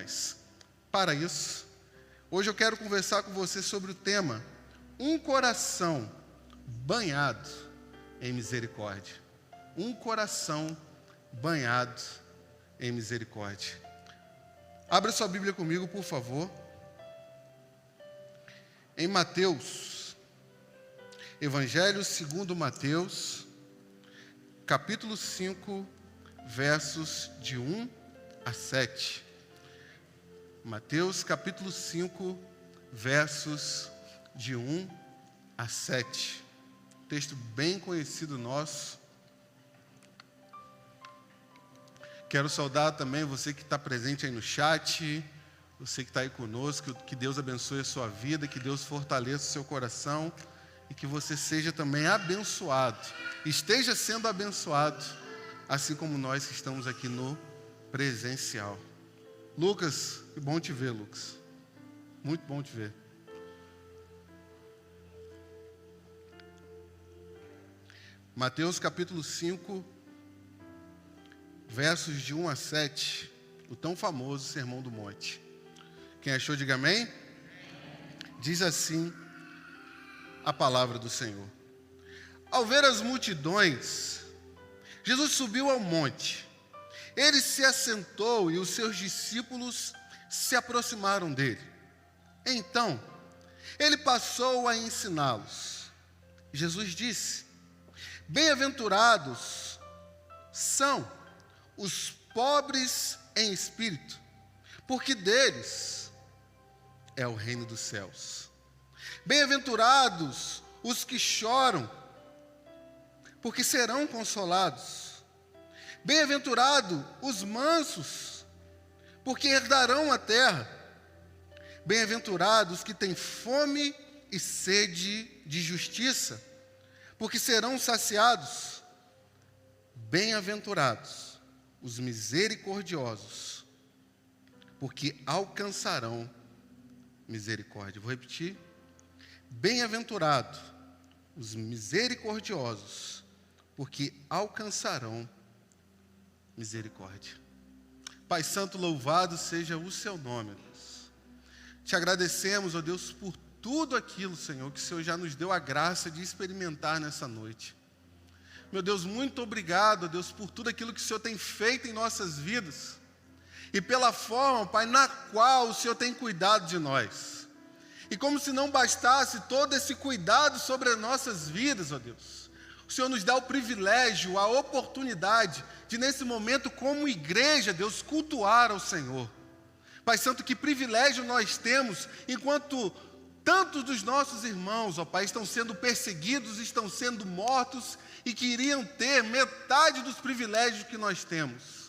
nós. Para isso, hoje eu quero conversar com você sobre o tema Um coração banhado em misericórdia. Um coração banhado em misericórdia. Abra sua Bíblia comigo, por favor. Em Mateus, Evangelho segundo Mateus, capítulo 5, versos de 1 a 7. Mateus, capítulo 5, versos de 1 a 7. Texto bem conhecido nosso. Quero saudar também você que está presente aí no chat, você que está aí conosco, que Deus abençoe a sua vida, que Deus fortaleça o seu coração e que você seja também abençoado, esteja sendo abençoado, assim como nós que estamos aqui no presencial. Lucas, que bom te ver, Lucas. Muito bom te ver. Mateus capítulo 5, versos de 1 a 7, o tão famoso Sermão do Monte. Quem achou, diga amém. Diz assim a palavra do Senhor. Ao ver as multidões, Jesus subiu ao monte. Ele se assentou e os seus discípulos se aproximaram dele. Então, ele passou a ensiná-los. Jesus disse: Bem-aventurados são os pobres em espírito, porque deles é o reino dos céus. Bem-aventurados os que choram, porque serão consolados. Bem-aventurados os mansos, porque herdarão a terra. Bem-aventurados os que têm fome e sede de justiça, porque serão saciados. Bem-aventurados os misericordiosos, porque alcançarão misericórdia. Vou repetir. Bem-aventurado os misericordiosos, porque alcançarão misericórdia. Pai Santo, louvado seja o seu nome, Deus. Te agradecemos, ó Deus, por tudo aquilo, Senhor, que o Senhor já nos deu a graça de experimentar nessa noite. Meu Deus, muito obrigado, ó Deus, por tudo aquilo que o Senhor tem feito em nossas vidas e pela forma, Pai, na qual o Senhor tem cuidado de nós. E como se não bastasse todo esse cuidado sobre as nossas vidas, ó Deus, o Senhor nos dá o privilégio, a oportunidade de, nesse momento, como igreja, Deus, cultuar ao Senhor. Pai Santo, que privilégio nós temos, enquanto tantos dos nossos irmãos, ó Pai, estão sendo perseguidos, estão sendo mortos e queriam ter metade dos privilégios que nós temos.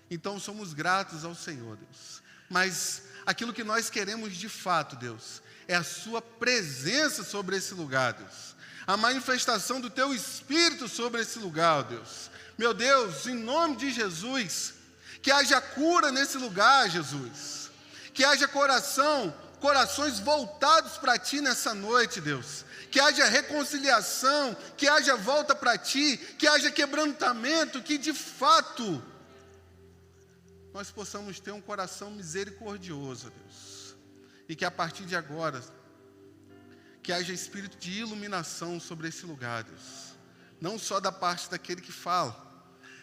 Então somos gratos ao Senhor, Deus. Mas aquilo que nós queremos de fato, Deus, é a sua presença sobre esse lugar, Deus. A manifestação do teu Espírito sobre esse lugar, ó Deus. Meu Deus, em nome de Jesus, que haja cura nesse lugar, Jesus. Que haja corações voltados para Ti nessa noite, Deus. Que haja reconciliação, que haja volta para Ti, que haja quebrantamento, que de fato nós possamos ter um coração misericordioso, Deus. E que a partir de agora, que haja espírito de iluminação sobre esse lugar, Deus. Não só da parte daquele que fala,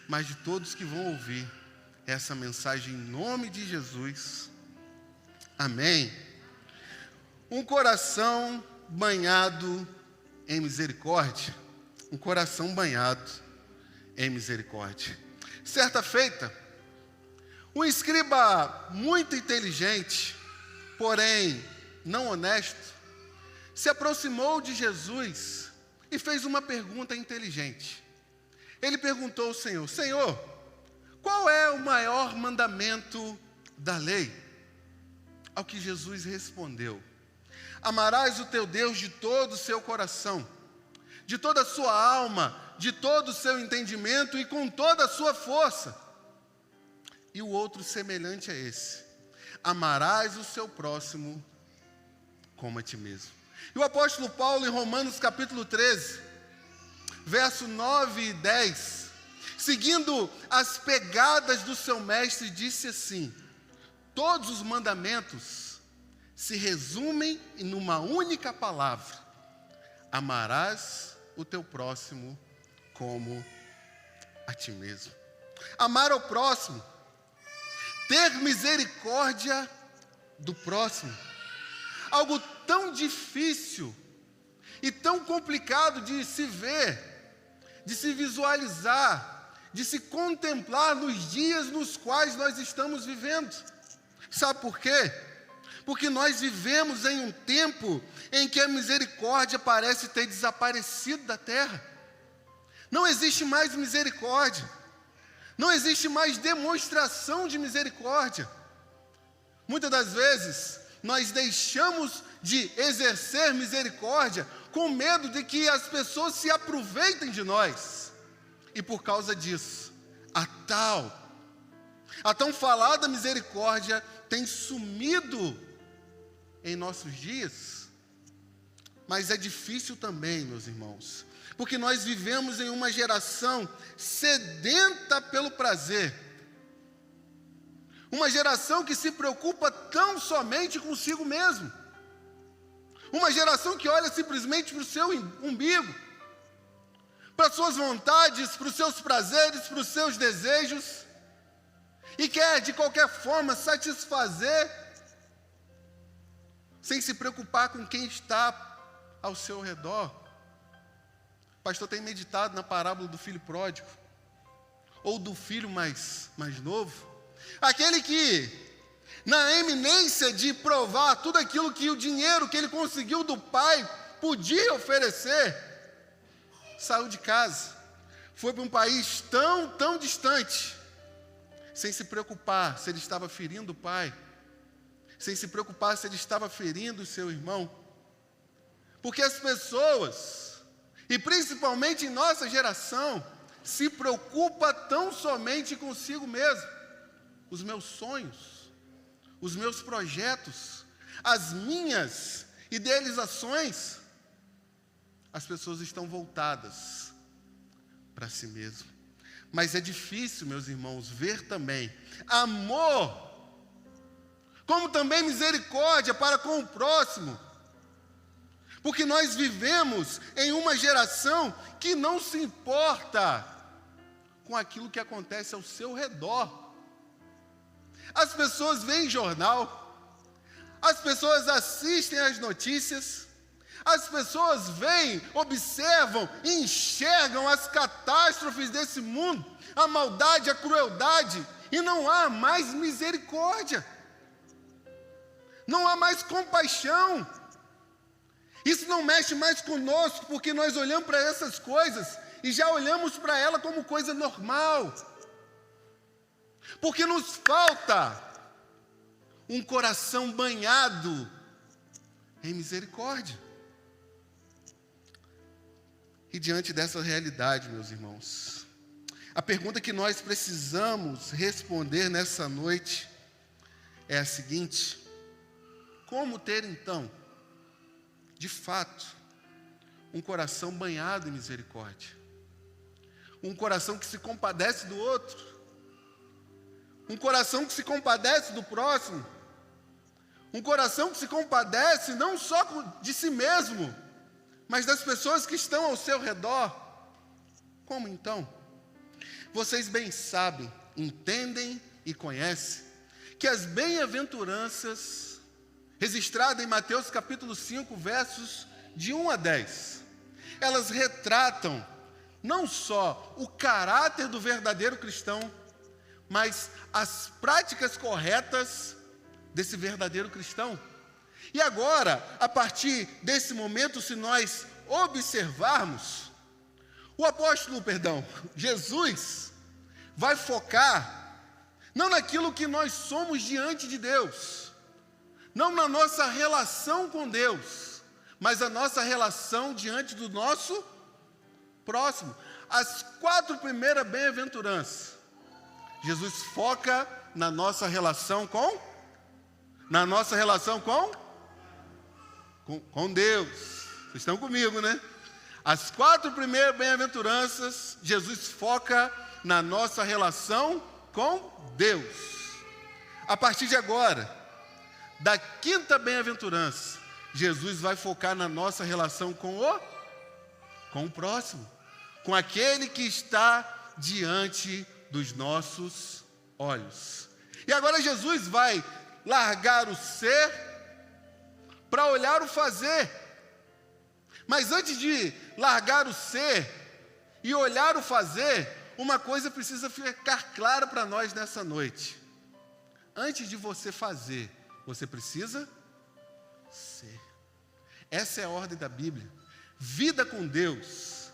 mas de todos que vão ouvir essa mensagem em nome de Jesus. Amém. Um coração banhado em misericórdia. Um coração banhado em misericórdia. Certa feita, um escriba muito inteligente, porém não honesto, se aproximou de Jesus e fez uma pergunta inteligente. Ele perguntou ao Senhor: Senhor, qual é o maior mandamento da lei? Ao que Jesus respondeu: amarás o teu Deus de todo o seu coração, de toda a sua alma, de todo o seu entendimento e com toda a sua força. E o outro semelhante a esse: amarás o seu próximo como a ti mesmo. E o apóstolo Paulo, em Romanos capítulo 13, verso 9 e 10, seguindo as pegadas do seu mestre, disse assim: todos os mandamentos se resumem em uma única palavra: amarás o teu próximo como a ti mesmo. Amar ao próximo, ter misericórdia do próximo. Algo tão difícil e tão complicado de se ver, de se visualizar, de se contemplar nos dias nos quais nós estamos vivendo. Sabe por quê? Porque nós vivemos em um tempo em que a misericórdia parece ter desaparecido da terra. Não existe mais misericórdia. Não existe mais demonstração de misericórdia. Muitas das vezes, nós deixamos de exercer misericórdia com medo de que as pessoas se aproveitem de nós. E por causa disso, a tão falada misericórdia tem sumido em nossos dias. Mas é difícil também, meus irmãos, porque nós vivemos em uma geração sedenta pelo prazer. Uma geração que se preocupa tão somente consigo mesmo. Uma geração que olha simplesmente para o seu umbigo, para as suas vontades, para os seus prazeres, para os seus desejos, e quer de qualquer forma satisfazer, sem se preocupar com quem está ao seu redor. O pastor tem meditado na parábola do filho pródigo, ou do filho mais novo, aquele que, na eminência de provar tudo aquilo que o dinheiro que ele conseguiu do pai podia oferecer, saiu de casa, foi para um país tão distante, sem se preocupar se ele estava ferindo o pai, sem se preocupar se ele estava ferindo o seu irmão. Porque as pessoas, e principalmente em nossa geração, se preocupa tão somente consigo mesmo. Os meus sonhos, os meus projetos, as minhas idealizações, as pessoas estão voltadas para si mesmo. Mas é difícil, meus irmãos, ver também amor, como também misericórdia para com o próximo. Porque nós vivemos em uma geração que não se importa com aquilo que acontece ao seu redor. As pessoas veem jornal, as pessoas assistem às notícias, as pessoas veem, observam e enxergam as catástrofes desse mundo, a maldade, a crueldade, e não há mais misericórdia, não há mais compaixão. Isso não mexe mais conosco, porque nós olhamos para essas coisas e já olhamos para ela como coisa normal. Porque nos falta um coração banhado em misericórdia. E diante dessa realidade, meus irmãos, a pergunta que nós precisamos responder nessa noite é a seguinte: como ter então, de fato, um coração banhado em misericórdia? Um coração que se compadece do outro, um coração que se compadece do próximo, um coração que se compadece não só de si mesmo, mas das pessoas que estão ao seu redor. Como então? Vocês bem sabem, entendem e conhecem que as bem-aventuranças, registradas em Mateus capítulo 5, versos de 1 a 10, elas retratam não só o caráter do verdadeiro cristão, mas as práticas corretas desse verdadeiro cristão. E agora, a partir desse momento, se nós observarmos, Jesus vai focar não naquilo que nós somos diante de Deus, não na nossa relação com Deus, mas a nossa relação diante do nosso próximo. As 4 primeiras bem-aventuranças, Jesus foca na nossa relação com Deus. Vocês estão comigo, né? As 4 primeiras bem-aventuranças, Jesus foca na nossa relação com Deus. A partir de agora, da quinta bem-aventurança, Jesus vai focar na nossa relação com o próximo, com aquele que está diante dos nossos olhos. E agora Jesus vai largar o ser para olhar o fazer. Mas antes de largar o ser e olhar o fazer, uma coisa precisa ficar clara para nós nessa noite. Antes de você fazer, você precisa ser. Essa é a ordem da Bíblia. Vida com Deus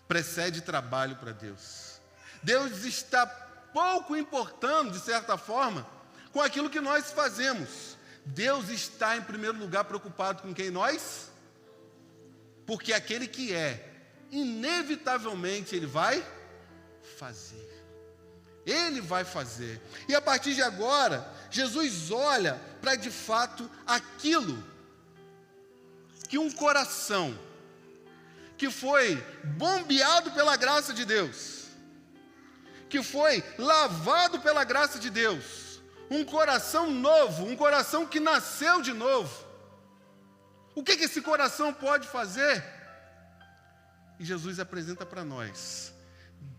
precede trabalho para Deus. Deus está pouco importando, de certa forma, com aquilo que nós fazemos. Deus está, em primeiro lugar, preocupado com quem nós? Porque aquele que é, inevitavelmente, Ele vai fazer. Ele vai fazer. E a partir de agora, Jesus olha para, de fato, aquilo que um coração que foi bombeado pela graça de Deus, que foi lavado pela graça de Deus, um coração novo, um coração que nasceu de novo. O que esse coração pode fazer? E Jesus apresenta para nós: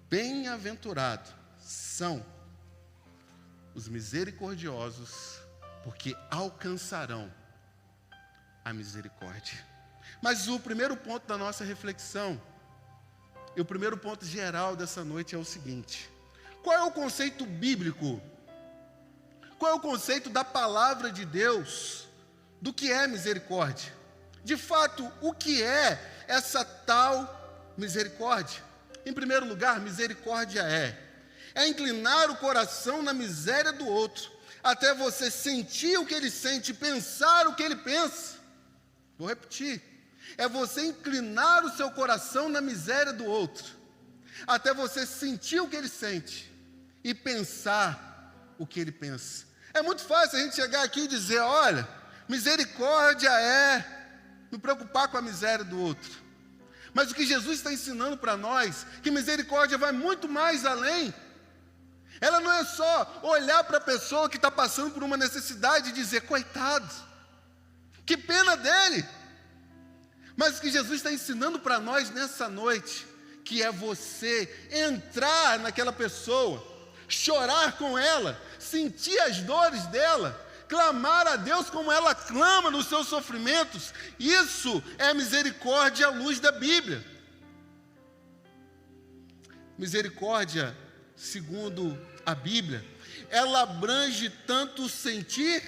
bem-aventurados são os misericordiosos, porque alcançarão a misericórdia. Mas o primeiro ponto da nossa reflexão, e o primeiro ponto geral dessa noite é o seguinte: qual é o conceito bíblico? Qual é o conceito da palavra de Deus do que é misericórdia? De fato, o que é essa tal misericórdia? Em primeiro lugar, misericórdia é inclinar o coração na miséria do outro, até você sentir o que ele sente, pensar o que ele pensa. Vou repetir. É você inclinar o seu coração na miséria do outro, até você sentir o que ele sente e pensar o que ele pensa. É muito fácil a gente chegar aqui e dizer: olha, misericórdia é não preocupar com a miséria do outro. Mas o que Jesus está ensinando para nós, que misericórdia vai muito mais além. Ela não é só olhar para a pessoa que está passando por uma necessidade e dizer: coitado, que pena dele. Mas o que Jesus está ensinando para nós nessa noite, que é você entrar naquela pessoa, chorar com ela, sentir as dores dela, clamar a Deus como ela clama nos seus sofrimentos. Isso é misericórdia à luz da Bíblia. Misericórdia, segundo a Bíblia, ela abrange tanto sentir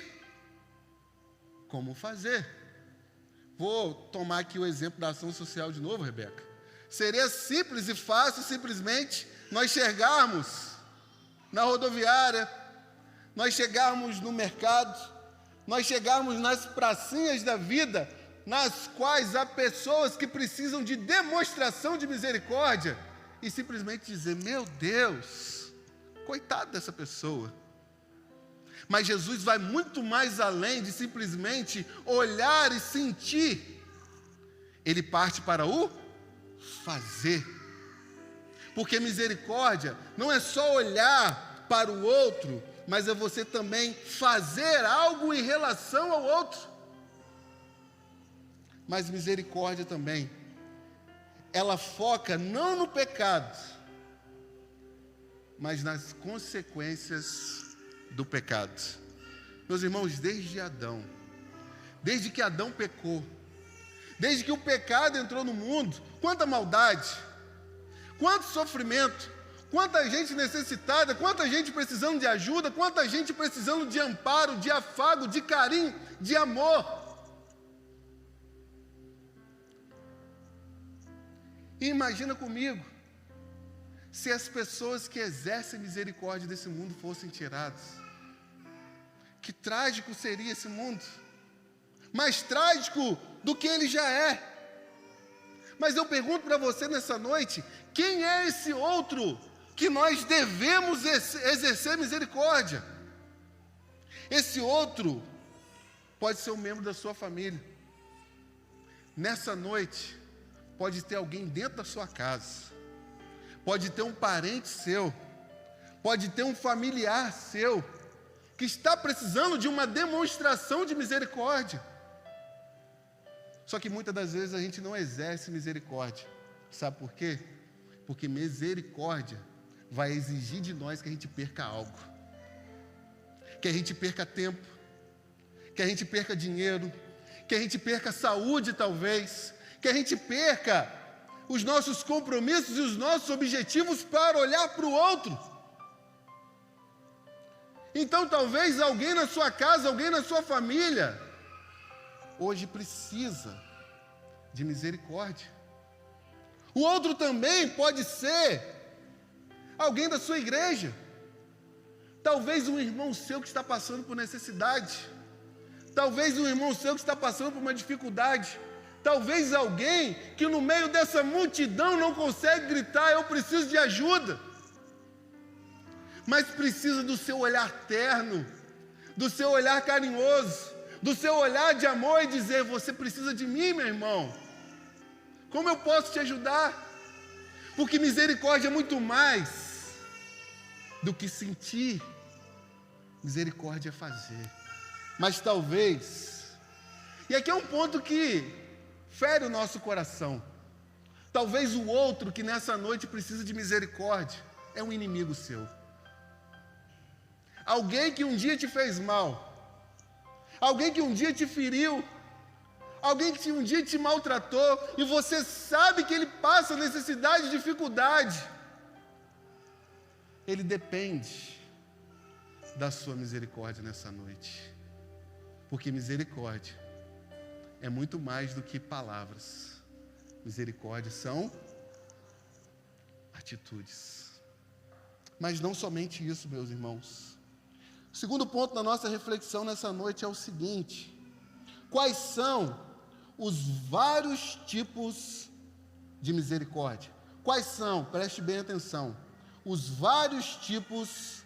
como fazer. Vou tomar aqui o exemplo da ação social de novo, Rebeca. Seria simples e fácil simplesmente nós chegarmos na rodoviária, nós chegarmos no mercado, nós chegarmos nas pracinhas da vida, nas quais há pessoas que precisam de demonstração de misericórdia, e simplesmente dizer: meu Deus, coitado dessa pessoa. Mas Jesus vai muito mais além de simplesmente olhar e sentir. Ele parte para o fazer. Porque misericórdia não é só olhar para o outro, mas é você também fazer algo em relação ao outro. Mas misericórdia também, ela foca não no pecado, mas nas consequências do pecado. Meus irmãos, desde Adão, desde que Adão pecou, desde que o pecado entrou no mundo, quanta maldade, quanto sofrimento, quanta gente necessitada, quanta gente precisando de ajuda, quanta gente precisando de amparo, de afago, de carinho, de amor. E imagina comigo, se as pessoas que exercem misericórdia desse mundo fossem tiradas. Que trágico seria esse mundo. Mais trágico do que ele já é. Mas eu pergunto para você nessa noite: quem é esse outro que nós devemos exercer misericórdia? Esse outro pode ser um membro da sua família. Nessa noite, pode ter alguém dentro da sua casa. Pode ter um parente seu, pode ter um familiar seu, que está precisando de uma demonstração de misericórdia. Só que muitas das vezes a gente não exerce misericórdia. Sabe por quê? Porque misericórdia vai exigir de nós que a gente perca algo. Que a gente perca tempo, que a gente perca dinheiro, que a gente perca saúde talvez, que a gente perca os nossos compromissos e os nossos objetivos para olhar para o outro. Então talvez alguém na sua casa, alguém na sua família, hoje precisa de misericórdia. O outro também pode ser alguém da sua igreja. Talvez um irmão seu que está passando por necessidade. Talvez um irmão seu que está passando por uma dificuldade. Talvez alguém que no meio dessa multidão não consegue gritar, eu preciso de ajuda. Mas precisa do seu olhar terno, do seu olhar carinhoso, do seu olhar de amor e dizer, você precisa de mim, meu irmão. Como eu posso te ajudar? Porque misericórdia é muito mais do que sentir. Misericórdia é fazer. Mas talvez, e aqui é um ponto que fere o nosso coração, talvez o outro que nessa noite precisa de misericórdia é um inimigo seu. Alguém que um dia te fez mal, alguém que um dia te feriu, alguém que um dia te maltratou, e você sabe que ele passa necessidade e dificuldade. Ele depende da sua misericórdia nessa noite. Porque misericórdia é muito mais do que palavras. Misericórdia são atitudes. Mas não somente isso, meus irmãos. O segundo ponto da nossa reflexão nessa noite é o seguinte: quais são os vários tipos de misericórdia? Quais são, preste bem atenção, os vários tipos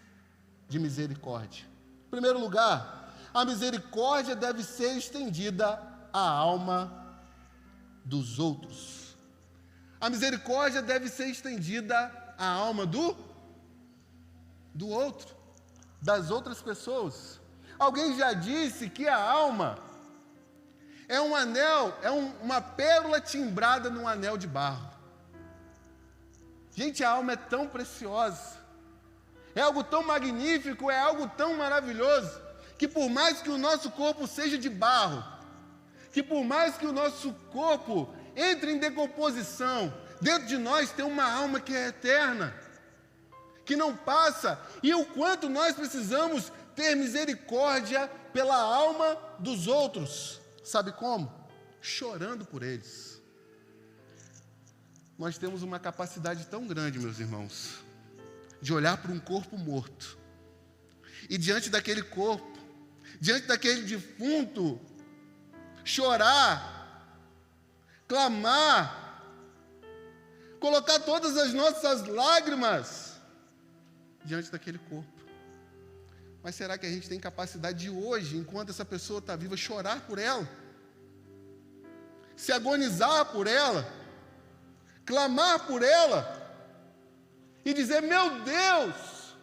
de misericórdia? Em primeiro lugar, a misericórdia deve ser estendida à alma dos outros. A misericórdia deve ser estendida à alma do outro, das outras pessoas. Alguém já disse que a alma é um anel, uma pérola timbrada num anel de barro. Gente, a alma é tão preciosa, é algo tão magnífico, é algo tão maravilhoso, que por mais que o nosso corpo seja de barro, que por mais que o nosso corpo entre em decomposição, dentro de nós tem uma alma que é eterna, que não passa, e o quanto nós precisamos ter misericórdia pela alma dos outros. Sabe como? Chorando por eles. Nós temos uma capacidade tão grande, meus irmãos, de olhar para um corpo morto, e diante daquele corpo, diante daquele defunto, chorar, clamar, colocar todas as nossas lágrimas diante daquele corpo. Mas será que a gente tem capacidade de hoje, enquanto essa pessoa está viva, chorar por ela? Se agonizar por ela? Clamar por ela? E dizer, meu Deus,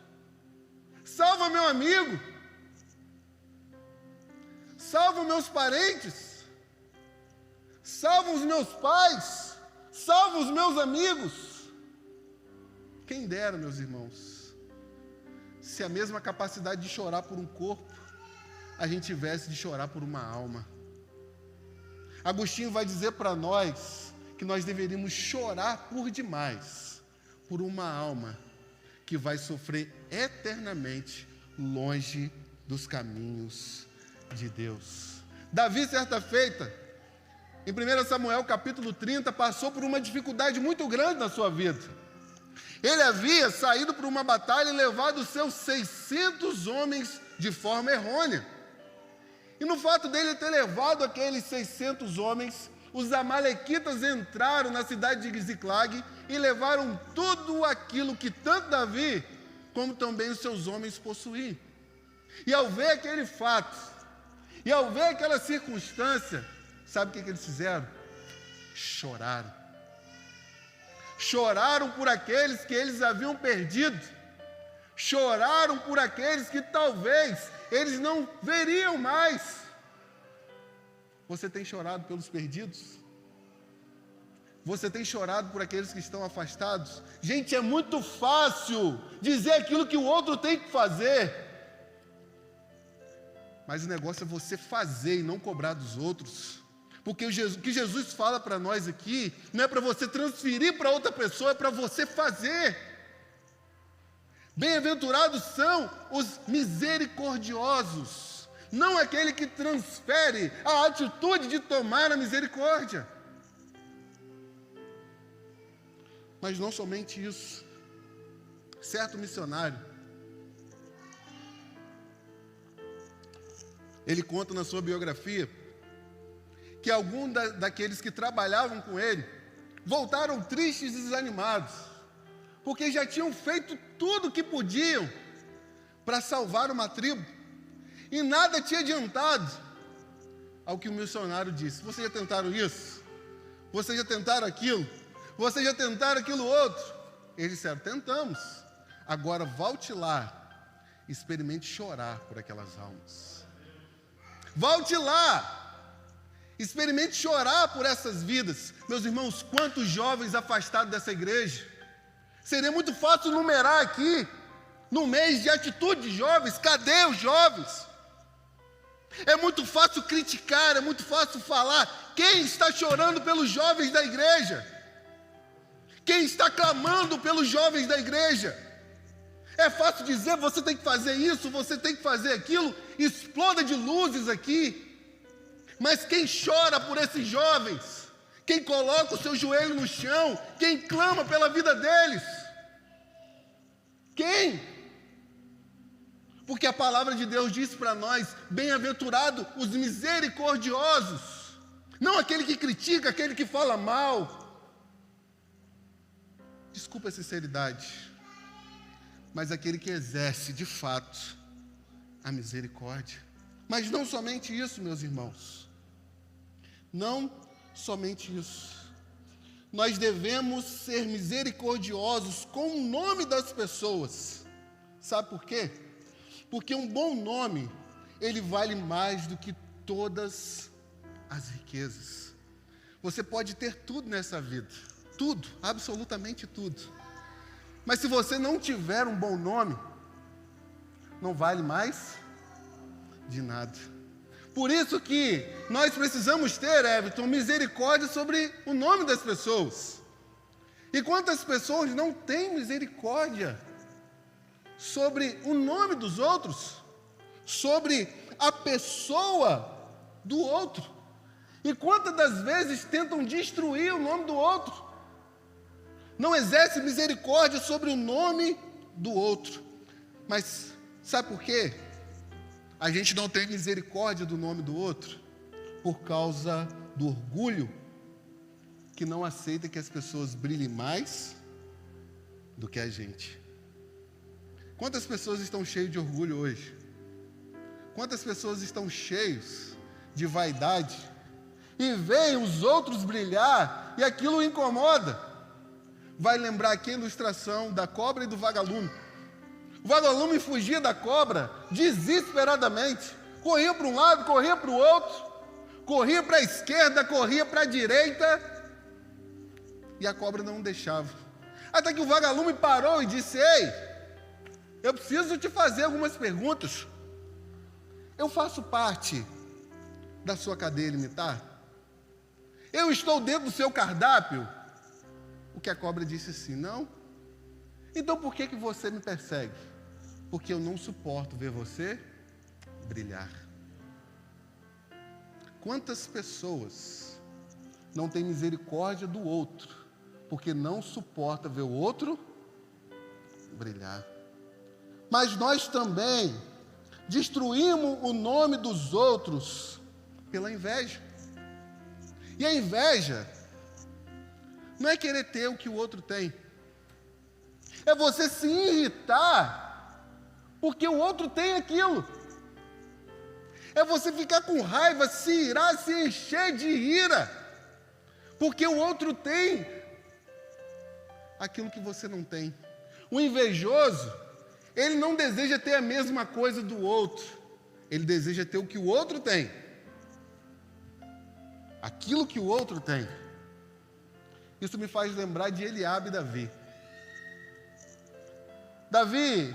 salva meu amigo, salva meus parentes, salva os meus pais, salva os meus amigos. Quem dera, meus irmãos, se a mesma capacidade de chorar por um corpo, a gente tivesse de chorar por uma alma. Agostinho vai dizer para nós que nós deveríamos chorar por demais, por uma alma que vai sofrer eternamente longe dos caminhos de Deus. Davi, certa feita, em 1 Samuel capítulo 30, passou por uma dificuldade muito grande na sua vida. Ele havia saído para uma batalha e levado seus 600 homens de forma errônea. E no fato dele ter levado aqueles 600 homens, os amalequitas entraram na cidade de Ziclag e levaram tudo aquilo que tanto Davi, como também os seus homens possuíam. E ao ver aquele fato, e ao ver aquela circunstância, sabe o que eles fizeram? Choraram. Choraram por aqueles que eles haviam perdido. Choraram por aqueles que talvez eles não veriam mais. Você tem chorado pelos perdidos? Você tem chorado por aqueles que estão afastados? Gente, é muito fácil dizer aquilo que o outro tem que fazer. Mas o negócio é você fazer e não cobrar dos outros. Porque o que Jesus fala para nós aqui, não é para você transferir para outra pessoa, é para você fazer. Bem-aventurados são os misericordiosos, não aquele que transfere a atitude de tomar a misericórdia. Mas não somente isso. Certo missionário, ele conta na sua biografia que alguns daqueles que trabalhavam com ele voltaram tristes e desanimados, porque já tinham feito tudo o que podiam para salvar uma tribo, e nada tinha adiantado. Ao que o missionário disse: vocês já tentaram isso? Vocês já tentaram aquilo? Vocês já tentaram aquilo outro? Eles disseram: tentamos. Agora volte lá, experimente chorar por aquelas almas. Volte lá, experimente chorar por essas vidas. Meus irmãos, quantos jovens afastados dessa igreja. Seria muito fácil numerar aqui, no mês de atitude de jovens. Cadê os jovens? É muito fácil criticar, é muito fácil falar. Quem está chorando pelos jovens da igreja? Quem está clamando pelos jovens da igreja? É fácil dizer: você tem que fazer isso, você tem que fazer aquilo. Exploda de luzes aqui. Mas quem chora por esses jovens? Quem coloca o seu joelho no chão? Quem clama pela vida deles? Quem? Porque a palavra de Deus diz para nós: bem-aventurado os misericordiosos. Não aquele que critica, aquele que fala mal. Desculpa a sinceridade, mas aquele que exerce de fato a misericórdia. Mas não somente isso, meus irmãos. Não somente isso. Nós devemos ser misericordiosos com o nome das pessoas. Sabe por quê? Porque um bom nome, ele vale mais do que todas as riquezas. Você pode ter tudo nessa vida, tudo, absolutamente tudo. Mas se você não tiver um bom nome, não vale mais de nada. Por isso que nós precisamos ter, Everton, misericórdia sobre o nome das pessoas. E quantas pessoas não têm misericórdia sobre o nome dos outros, sobre a pessoa do outro? E quantas das vezes tentam destruir o nome do outro? Não exerce misericórdia sobre o nome do outro. Mas sabe por quê? A gente não tem misericórdia do nome do outro por causa do orgulho, que não aceita que as pessoas brilhem mais do que a gente. Quantas pessoas estão cheias de orgulho hoje? Quantas pessoas estão cheios de vaidade e veem os outros brilhar e aquilo incomoda? Vai lembrar aqui a ilustração da cobra e do vagalume. O vagalume fugia da cobra desesperadamente. Corria para um lado, corria para o outro. Corria para a esquerda, corria para a direita. E a cobra não deixava. Até que o vagalume parou e disse: ei, eu preciso te fazer algumas perguntas. Eu faço parte da sua cadeia alimentar? Eu estou dentro do seu cardápio? O que a cobra disse assim: não. Então por que você me persegue? Porque eu não suporto ver você brilhar. Quantas pessoas não têm misericórdia do outro, porque não suporta ver o outro brilhar? Mas nós também destruímos o nome dos outros pela inveja. E a inveja não é querer ter o que o outro tem. É você se irritar porque o outro tem aquilo. É você ficar com raiva, se irar, se encher de ira, porque o outro tem aquilo que você não tem. O invejoso, ele não deseja ter a mesma coisa do outro. ele deseja ter o que o outro tem. Aquilo que o outro tem. Isso me faz lembrar de Eliabe e Davi. Davi,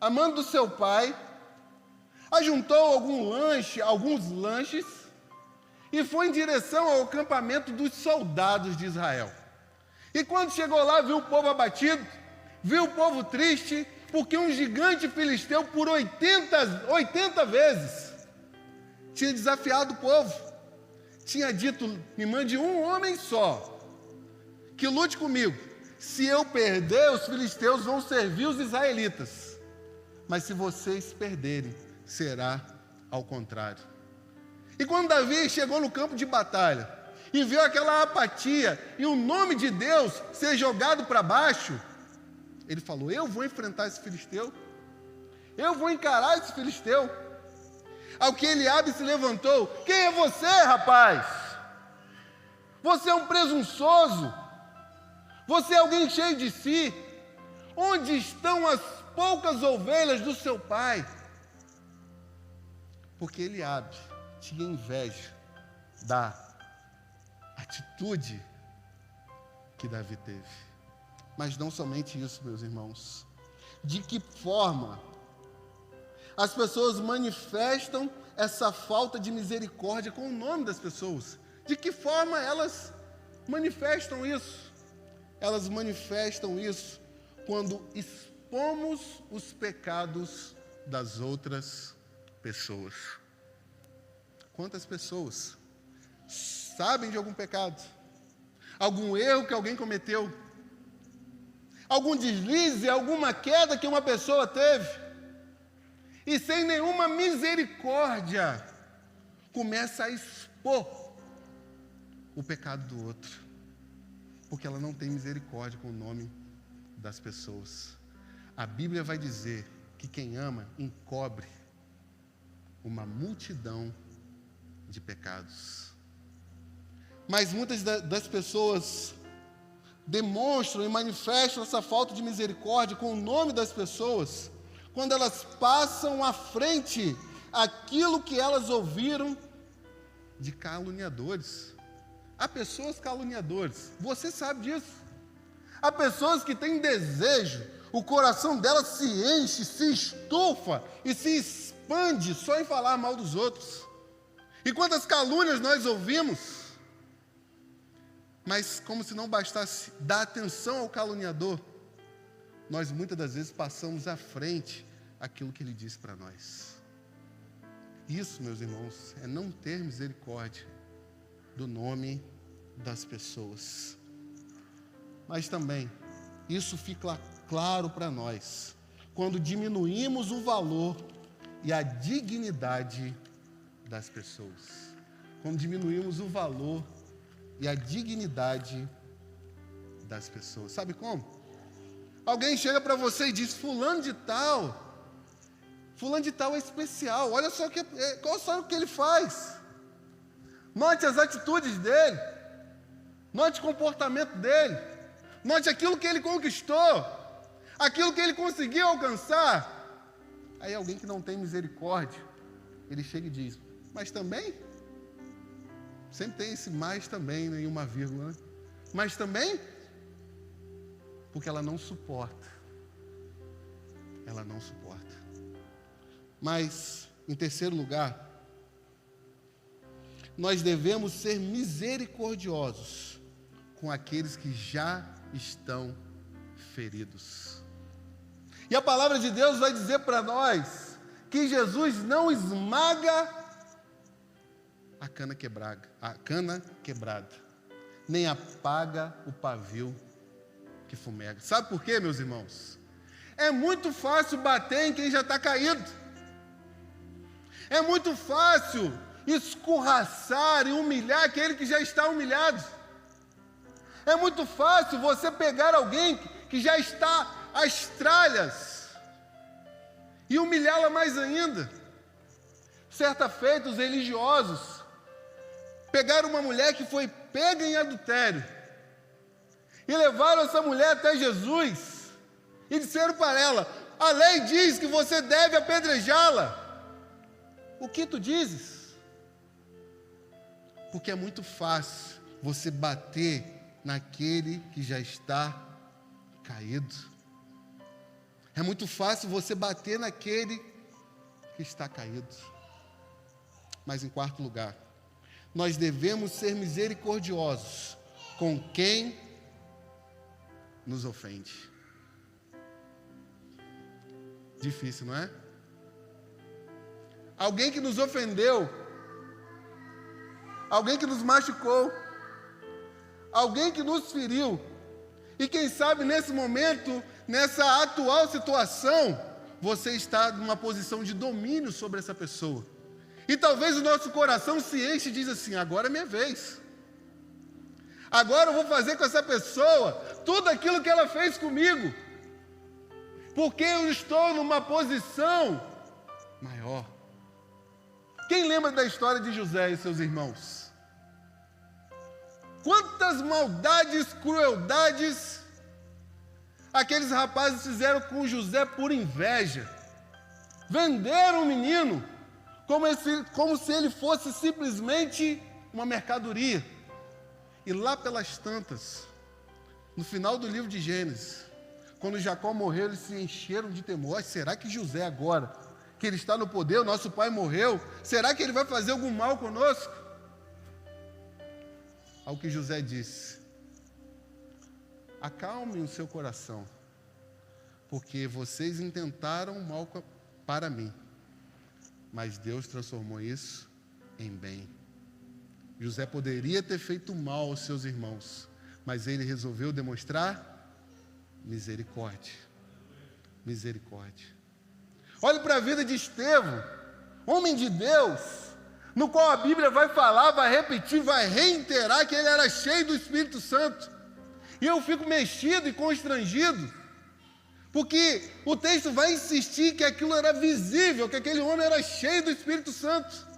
amando do seu pai, ajuntou alguns lanches e foi em direção ao acampamento dos soldados de Israel. E quando chegou lá, viu o povo abatido, viu o povo triste, porque um gigante filisteu por 80 vezes tinha desafiado o povo. Tinha dito: me mande um homem só, que lute comigo. Se eu perder, os filisteus vão servir os israelitas. Mas se vocês perderem, será ao contrário. E quando Davi chegou no campo de batalha e viu aquela apatia e o nome de Deus ser jogado para baixo, ele falou: eu vou enfrentar esse filisteu, eu vou encarar esse filisteu. Ao que Eliabe se levantou: quem é você, rapaz? Você é um presunçoso, você é alguém cheio de si. Onde estão as poucas ovelhas do seu pai? Porque Eliabe tinha inveja da atitude que Davi teve. Mas não somente isso, meus irmãos. De que forma as pessoas manifestam essa falta de misericórdia com o nome das pessoas? De que forma elas manifestam isso? Elas manifestam isso quando expomos os pecados das outras pessoas. Quantas pessoas sabem de algum pecado, algum erro que alguém cometeu, algum deslize, alguma queda que uma pessoa teve, e sem nenhuma misericórdia começa a expor o pecado do outro, porque ela não tem misericórdia com o nome das pessoas. A Bíblia vai dizer que quem ama encobre uma multidão de pecados. Mas muitas das pessoas demonstram e manifestam essa falta de misericórdia com o nome das pessoas quando elas passam à frente aquilo que elas ouviram de caluniadores. Há pessoas caluniadoras, você sabe disso. Há pessoas que têm desejo, o coração delas se enche, se estufa e se expande só em falar mal dos outros. E quantas calúnias nós ouvimos, mas como se não bastasse dar atenção ao caluniador, nós muitas das vezes passamos à frente aquilo que ele disse para nós. Isso, meus irmãos, é não ter misericórdia do nome das pessoas. Mas também, isso fica claro para nós quando diminuímos o valor e a dignidade das pessoas. Quando diminuímos o valor e a dignidade das pessoas. Sabe como? Alguém chega para você e diz: fulano de tal é especial, olha só o que ele faz. Note as atitudes dele, note o comportamento dele, note aquilo que ele conquistou, aquilo que ele conseguiu alcançar. Aí alguém que não tem misericórdia, ele chega e diz: mas também? Sempre tem esse mais também, em uma vírgula, né? Mas também? Porque ela não suporta. Ela não suporta. Mas, em terceiro lugar, nós devemos ser misericordiosos com aqueles que já estão feridos. E a palavra de Deus vai dizer para nós que Jesus não esmaga a cana quebrada, nem apaga o pavio que fumega. Sabe por quê, meus irmãos? É muito fácil bater em quem já está caído. É muito fácil escorraçar e humilhar aquele que já está humilhado. É muito fácil você pegar alguém que já está às tralhas e humilhá-la mais ainda. Certa feita, os religiosos pegaram uma mulher que foi pega em adultério e levaram essa mulher até Jesus e disseram para ela: a lei diz que você deve apedrejá-la. o que tu dizes? Porque é muito fácil você bater naquele que já está caído. É muito fácil você bater naquele que está caído. Mas em quarto lugar, nós devemos ser misericordiosos com quem nos ofende. Difícil, não é? Alguém que nos ofendeu, alguém que nos machucou, alguém que nos feriu, e quem sabe nesse momento, nessa atual situação, você está numa posição de domínio sobre essa pessoa. E talvez o nosso coração se enche e diz assim: agora é minha vez. Agora eu vou fazer com essa pessoa tudo aquilo que ela fez comigo. Porque eu estou numa posição maior. Quem lembra da história de José e seus irmãos? Quantas maldades, crueldades aqueles rapazes fizeram com José por inveja. Venderam o menino como se ele fosse simplesmente uma mercadoria. E lá pelas tantas, no final do livro de Gênesis, quando Jacó morreu, eles se encheram de temor. Será que José agora, que ele está no poder, o nosso pai morreu, será que ele vai fazer algum mal conosco? Ao que José disse: acalme o seu coração, porque vocês intentaram mal para mim, mas Deus transformou isso em bem. José poderia ter feito mal aos seus irmãos, mas ele resolveu demonstrar misericórdia. Misericórdia. Olhe para a vida de Estevão, homem de Deus, no qual a Bíblia vai falar, vai repetir, vai reiterar que ele era cheio do Espírito Santo. E eu fico mexido e constrangido, porque o texto vai insistir que aquilo era visível, que aquele homem era cheio do Espírito Santo.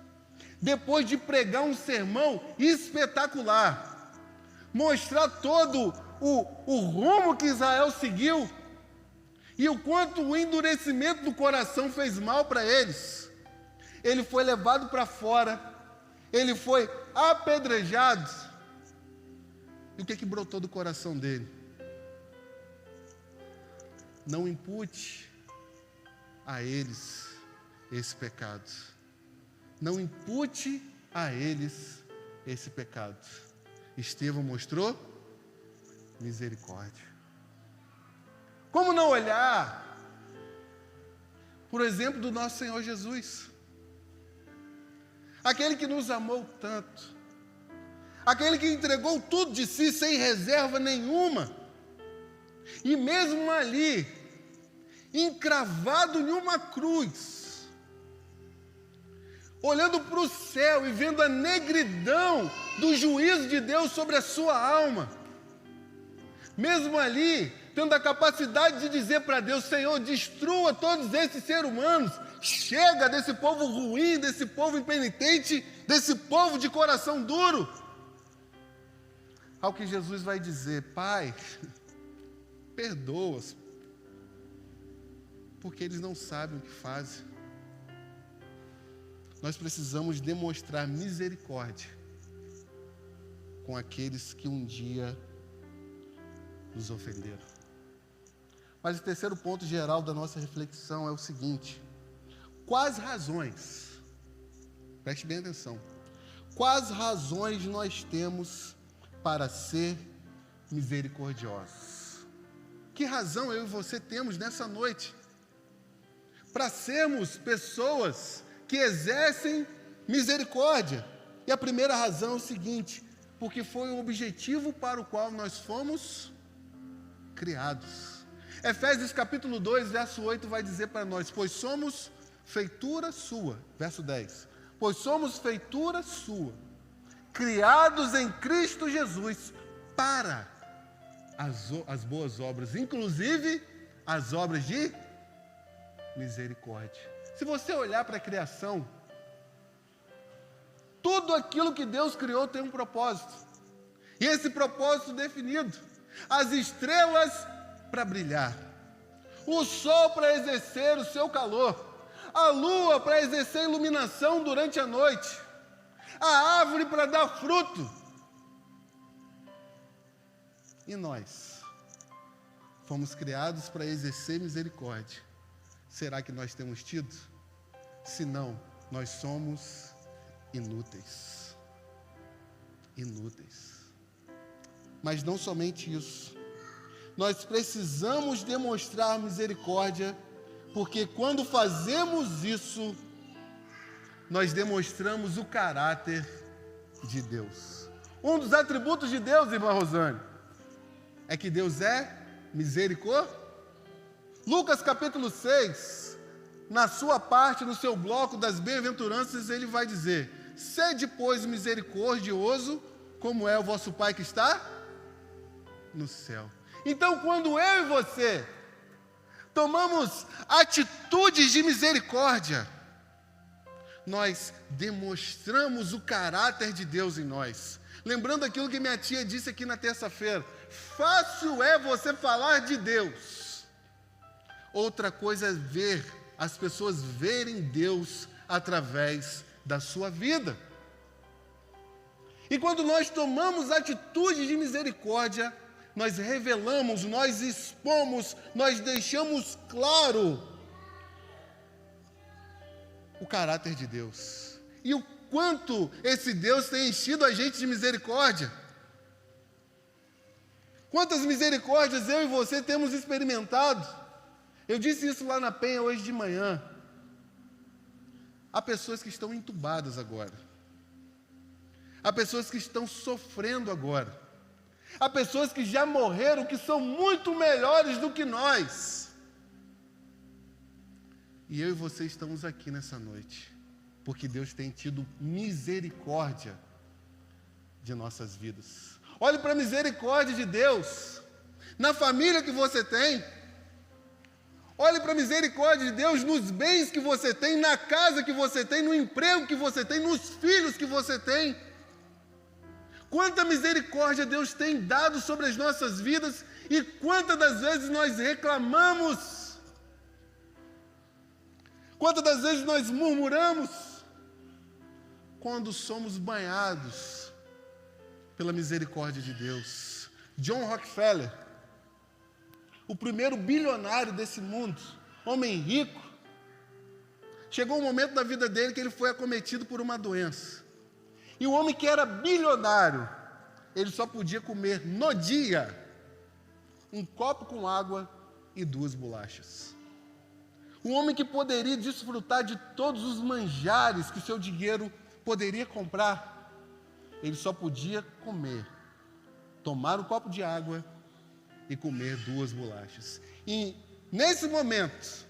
Depois de pregar um sermão espetacular, mostrar todo o rumo que Israel seguiu, e o quanto o endurecimento do coração fez mal para eles, ele foi levado para fora, ele foi apedrejado. E o que brotou do coração dele? Não impute a eles esse pecado. Não impute a eles esse pecado. Estevão mostrou misericórdia. Como não olhar, por exemplo, do nosso Senhor Jesus? Aquele que nos amou tanto. Aquele que entregou tudo de si sem reserva nenhuma. E mesmo ali, encravado em uma cruz, olhando para o céu e vendo a negridão do juízo de Deus sobre a sua alma, mesmo ali, tendo a capacidade de dizer para Deus: Senhor, destrua todos esses seres humanos, chega desse povo ruim, desse povo impenitente, desse povo de coração duro. Ao que Jesus vai dizer: Pai, perdoa-os, porque eles não sabem o que fazem. Nós precisamos demonstrar misericórdia com aqueles que um dia nos ofenderam. Mas o terceiro ponto geral da nossa reflexão é o seguinte: quais razões, preste bem atenção, quais razões nós temos para ser misericordiosos? Que razão eu e você temos nessa noite para sermos pessoas que exercem misericórdia? E a primeira razão é o seguinte: porque foi o objetivo para o qual nós fomos criados. Efésios capítulo 2, verso 8 vai dizer para nós: pois somos feitura sua, verso 10, pois somos feitura sua, criados em Cristo Jesus para as boas obras, inclusive as obras de misericórdia. Se você olhar para a criação, tudo aquilo que Deus criou tem um propósito, e esse propósito definido: as estrelas para brilhar, o sol para exercer o seu calor, a lua para exercer iluminação durante a noite, a árvore para dar fruto. E nós fomos criados para exercer misericórdia. Será que nós temos tido? Se não, nós somos inúteis. Inúteis. Mas não somente isso. Nós precisamos demonstrar misericórdia, porque quando fazemos isso, nós demonstramos o caráter de Deus. Um dos atributos de Deus, irmã Rosane, é que Deus é misericórdia. Lucas capítulo 6, na sua parte, no seu bloco das bem-aventuranças, ele vai dizer: sede, pois, misericordioso, como é o vosso Pai que está no céu. Então, quando eu e você tomamos atitudes de misericórdia, nós demonstramos o caráter de Deus em nós. Lembrando aquilo que minha tia disse aqui na terça-feira: fácil é você falar de Deus. Outra coisa é ver, as pessoas verem Deus através da sua vida. E quando nós tomamos atitudes de misericórdia, nós revelamos, nós expomos, nós deixamos claro o caráter de Deus. E o quanto esse Deus tem enchido a gente de misericórdia. Quantas misericórdias eu e você temos experimentado. Eu disse isso lá na Penha hoje de manhã. Há pessoas que estão entubadas agora. Há pessoas que estão sofrendo agora. Há pessoas que já morreram, que são muito melhores do que nós. E eu e você estamos aqui nessa noite, porque Deus tem tido misericórdia de nossas vidas. Olhe para a misericórdia de Deus na família que você tem. Olhe para a misericórdia de Deus nos bens que você tem, na casa que você tem, no emprego que você tem, nos filhos que você tem. Quanta misericórdia Deus tem dado sobre as nossas vidas e quantas das vezes nós reclamamos. Quantas das vezes nós murmuramos quando somos banhados pela misericórdia de Deus. John Rockefeller, o primeiro bilionário desse mundo, homem rico, chegou um momento da vida dele que ele foi acometido por uma doença. E o homem que era bilionário, ele só podia comer no dia um copo com água e 2 bolachas. Um homem que poderia desfrutar de todos os manjares que seu dinheiro poderia comprar, ele só podia comer, tomar um copo de água e comer 2 bolachas. E nesse momento,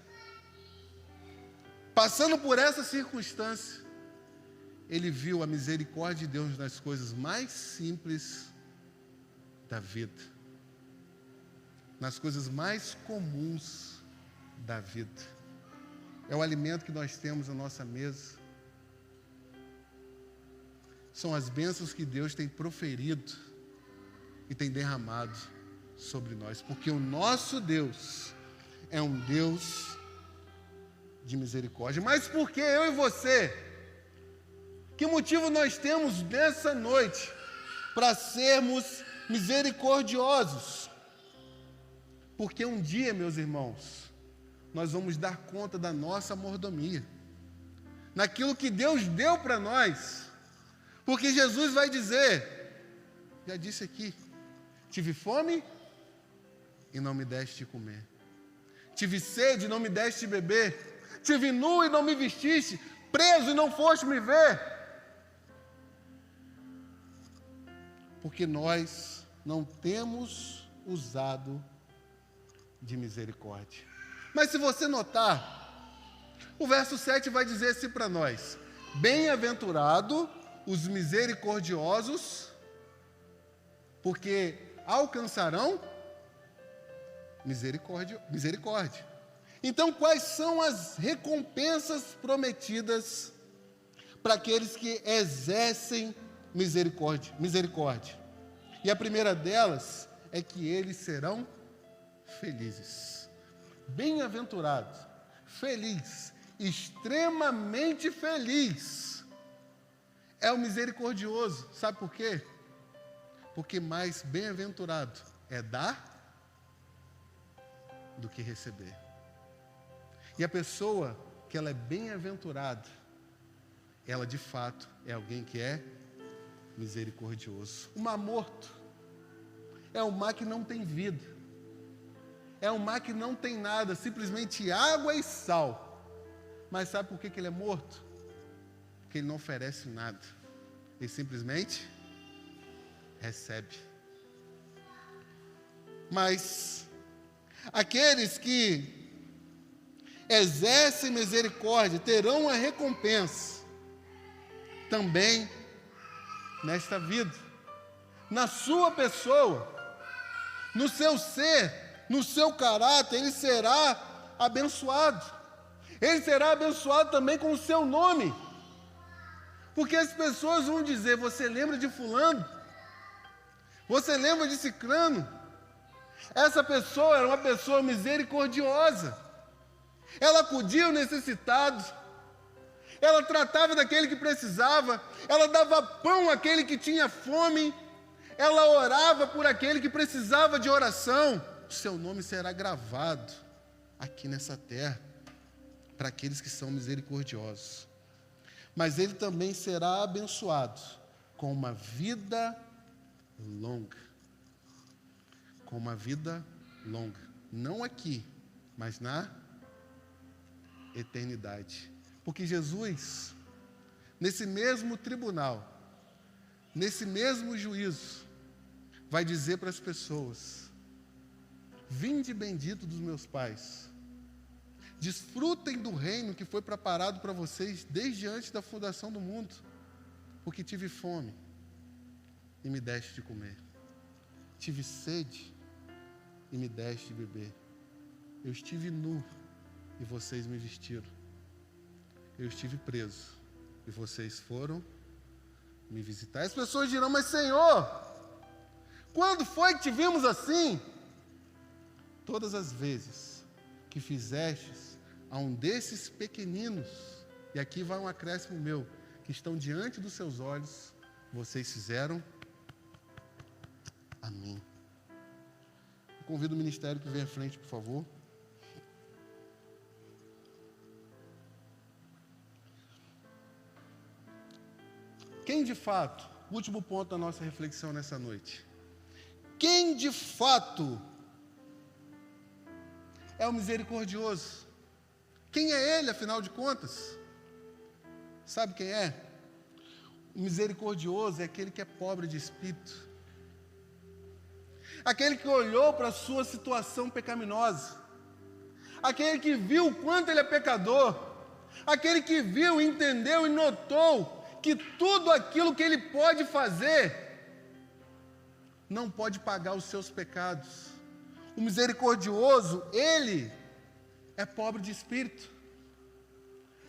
passando por essa circunstância, ele viu a misericórdia de Deus nas coisas mais simples da vida, nas coisas mais comuns da vida. É o alimento que nós temos na nossa mesa. São as bênçãos que Deus tem proferido e tem derramado sobre nós, porque o nosso Deus é um Deus de misericórdia. Mas por que eu e você? Que motivo nós temos nessa noite para sermos misericordiosos? Porque um dia, meus irmãos, nós vamos dar conta da nossa mordomia, naquilo que Deus deu para nós. Porque Jesus vai dizer, já disse aqui, tive fome e não me deste de comer. Tive sede e não me deste de beber. Tive nu e não me vestiste. Preso e não foste me ver. Porque nós não temos usado de misericórdia. Mas se você notar, o verso 7 vai dizer assim para nós: bem-aventurado os misericordiosos, porque alcançarão misericórdia. Então, quais são as recompensas prometidas para aqueles que exercem misericórdia? E a primeira delas é que eles serão felizes. Bem-aventurado, feliz, extremamente feliz é o misericordioso. Sabe por quê? Porque mais bem-aventurado é dar do que receber. E a pessoa que ela é bem-aventurada, ela de fato é alguém que é misericordioso. O mar morto é um mar que não tem vida. É um mar que não tem nada, simplesmente água e sal. Mas sabe por que ele é morto? Porque ele não oferece nada. Ele simplesmente recebe. Mas aqueles que exercem misericórdia terão a recompensa também nesta vida, na sua pessoa, no seu ser, no seu caráter. Ele será abençoado. Ele será abençoado também com o seu nome, porque as pessoas vão dizer: você lembra de fulano? Você lembra de ciclano? Essa pessoa era uma pessoa misericordiosa. Ela acudia o necessitado, ela tratava daquele que precisava, ela dava pão àquele que tinha fome, ela orava por aquele que precisava de oração. O seu nome será gravado aqui nessa terra para aqueles que são misericordiosos. Mas ele também será abençoado com uma vida longa. Com uma vida longa. Não aqui, mas na eternidade. Porque Jesus, nesse mesmo tribunal, nesse mesmo juízo, vai dizer para as pessoas: vinde bendito dos meus pais, desfrutem do reino que foi preparado para vocês desde antes da fundação do mundo, porque tive fome e me deste de comer, tive sede e me deste de beber, eu estive nu e vocês me vestiram, eu estive preso e vocês foram me visitar. As pessoas dirão: mas Senhor, quando foi que te vimos assim? Todas as vezes que fizestes a um desses pequeninos, e aqui vai um acréscimo meu, que estão diante dos seus olhos, vocês fizeram a mim. Eu convido o ministério que vem à frente, por favor. Quem de fato, último ponto da nossa reflexão nessa noite, quem de fato é o misericordioso? Quem é ele, afinal de contas? Sabe quem é? O misericordioso é aquele que é pobre de espírito, aquele que olhou para a sua situação pecaminosa, aquele que viu o quanto ele é pecador, aquele que viu, entendeu e notou que tudo aquilo que ele pode fazer não pode pagar os seus pecados. O misericordioso, ele é pobre de espírito.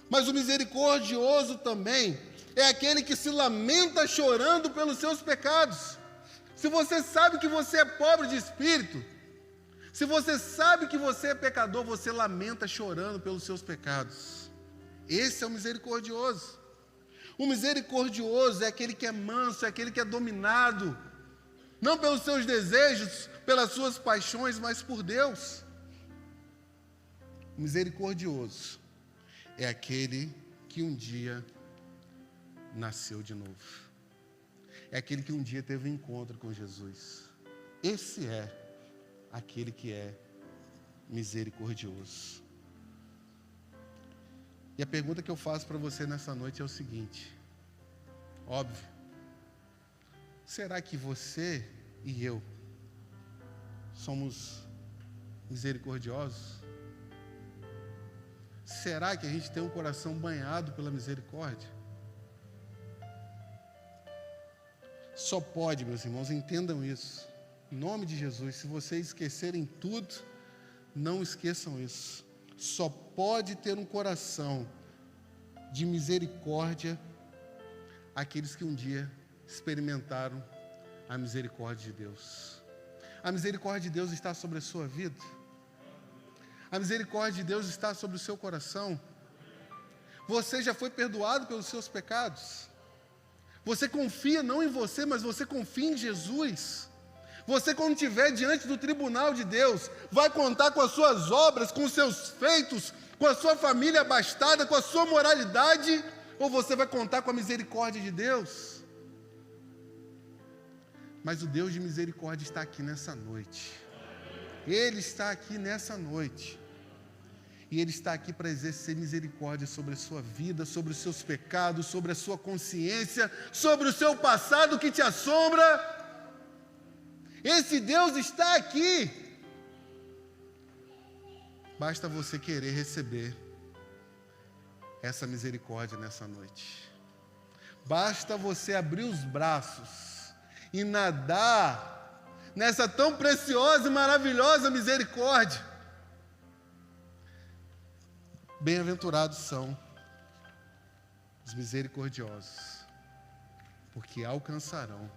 Mas o misericordioso também é aquele que se lamenta chorando pelos seus pecados. Se você sabe que você é pobre de espírito, se você sabe que você é pecador, você lamenta chorando pelos seus pecados. Esse é o misericordioso. O misericordioso é aquele que é manso, é aquele que é dominado, não pelos seus desejos, pelas suas paixões, mas por Deus. O misericordioso é aquele que um dia nasceu de novo. É aquele que um dia teve um encontro com Jesus. Esse é aquele que é misericordioso. E a pergunta que eu faço para você nessa noite é o seguinte: óbvio, será que você e eu somos misericordiosos? Será que a gente tem um coração banhado pela misericórdia? Só pode, meus irmãos, entendam isso, em nome de Jesus. Se vocês esquecerem tudo, não esqueçam isso. Só pode ter um coração de misericórdia aqueles que um dia experimentaram a misericórdia de Deus. A misericórdia de Deus está sobre a sua vida. A misericórdia de Deus está sobre o seu coração. Você já foi perdoado pelos seus pecados? Você confia não em você, mas você confia em Jesus? Você, quando estiver diante do tribunal de Deus, vai contar com as suas obras, com os seus feitos, com a sua família abastada, com a sua moralidade, ou você vai contar com a misericórdia de Deus? Mas o Deus de misericórdia está aqui nessa noite. Ele está aqui nessa noite. E Ele está aqui para exercer misericórdia sobre a sua vida, sobre os seus pecados, sobre a sua consciência, sobre o seu passado que te assombra. Esse Deus está aqui. Basta você querer receber essa misericórdia nessa noite. Basta você abrir os braços e nadar nessa tão preciosa e maravilhosa misericórdia. Bem-aventurados são os misericordiosos, porque alcançarão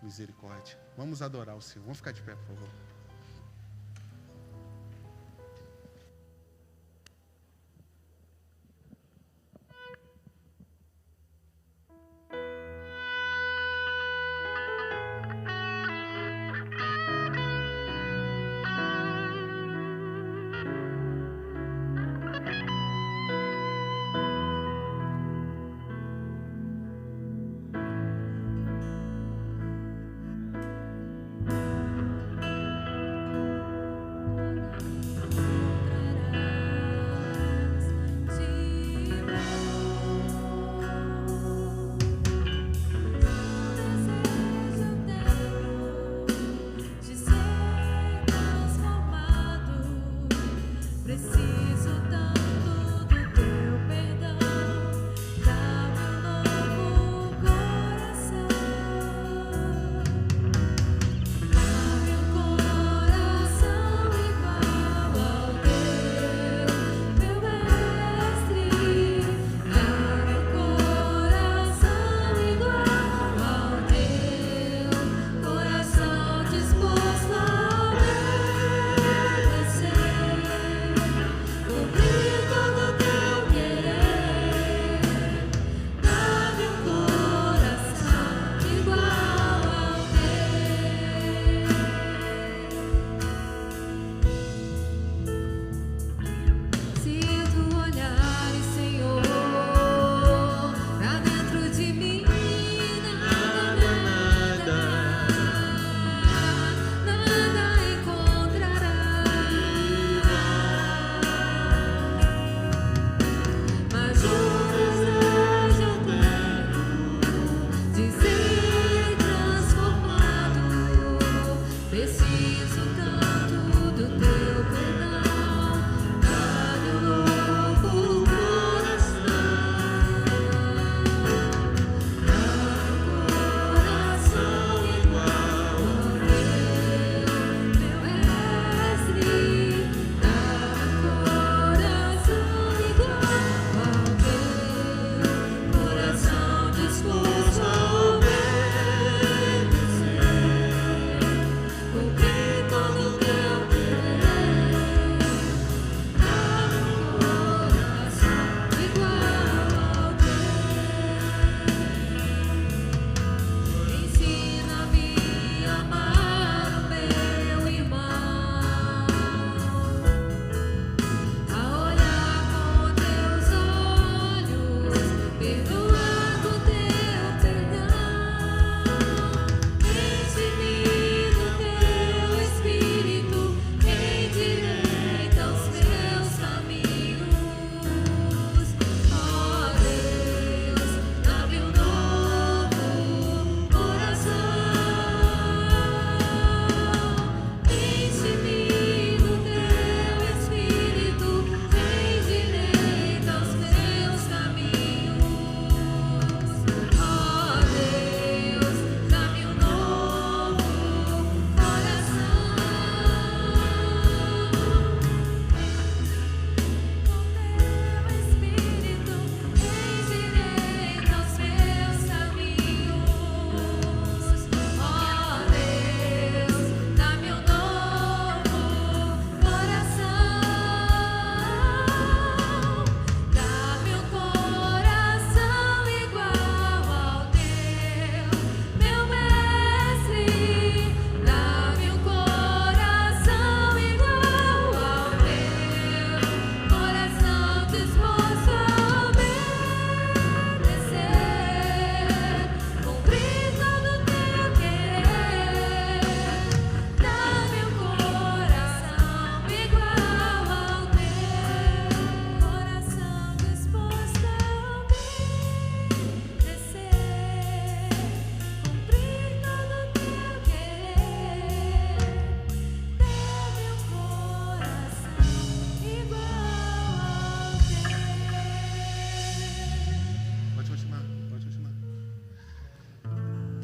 misericórdia. Vamos adorar o Senhor. Vamos ficar de pé, por favor.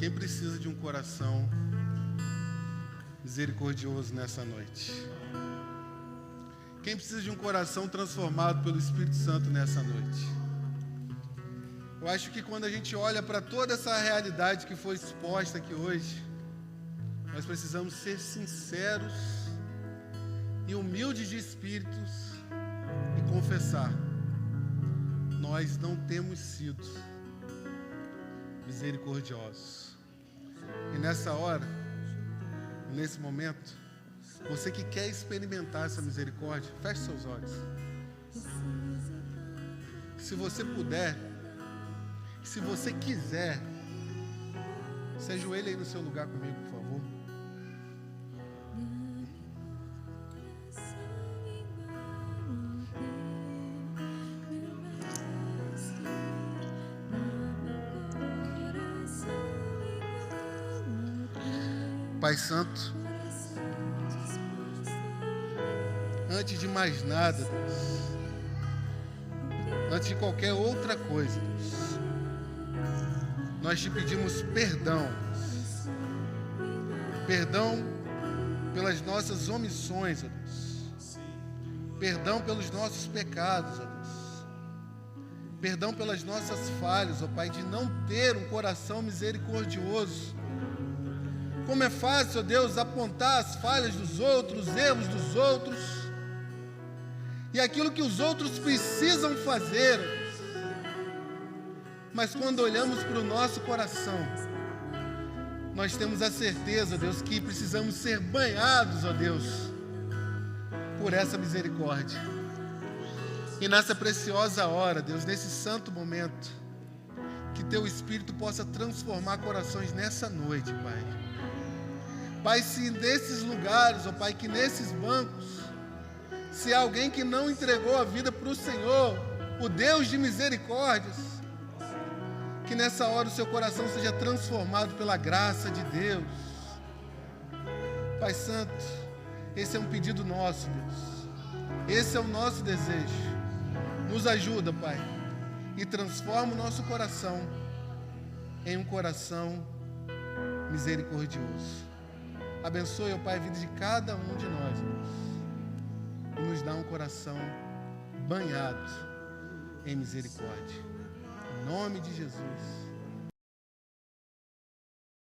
Quem precisa de um coração misericordioso nessa noite? Quem precisa de um coração transformado pelo Espírito Santo nessa noite? Eu acho que quando a gente olha para toda essa realidade que foi exposta aqui hoje, nós precisamos ser sinceros e humildes de espíritos e confessar: nós não temos sido misericordiosos. E nessa hora, nesse momento, você que quer experimentar essa misericórdia, feche seus olhos. Se você puder, se você quiser, se ajoelhe aí no seu lugar comigo, por favor. Pai Santo, antes de mais nada, Deus, antes de qualquer outra coisa, Deus, nós te pedimos perdão. Perdão pelas nossas omissões, ó Deus. Perdão pelos nossos pecados, ó Deus. Perdão pelas nossas falhas, ó Pai, de não ter um coração misericordioso. Como é fácil, ó Deus, apontar as falhas dos outros, os erros dos outros, e aquilo que os outros precisam fazer, ó Deus. Mas quando olhamos para o nosso coração, nós temos a certeza, ó Deus, que precisamos ser banhados, ó Deus, por essa misericórdia. E nessa preciosa hora, Deus, nesse santo momento, que Teu Espírito possa transformar corações nessa noite, Pai. Pai, se nesses lugares, ó Pai, que nesses bancos, se há alguém que não entregou a vida para o Senhor, o Deus de misericórdias, que nessa hora o seu coração seja transformado pela graça de Deus. Pai Santo, esse é um pedido nosso, Deus. Esse é o nosso desejo. Nos ajuda, Pai, e transforma o nosso coração em um coração misericordioso. Abençoe, ó Pai, a vida de cada um de nós, Deus, e nos dá um coração banhado em misericórdia. Em nome de Jesus.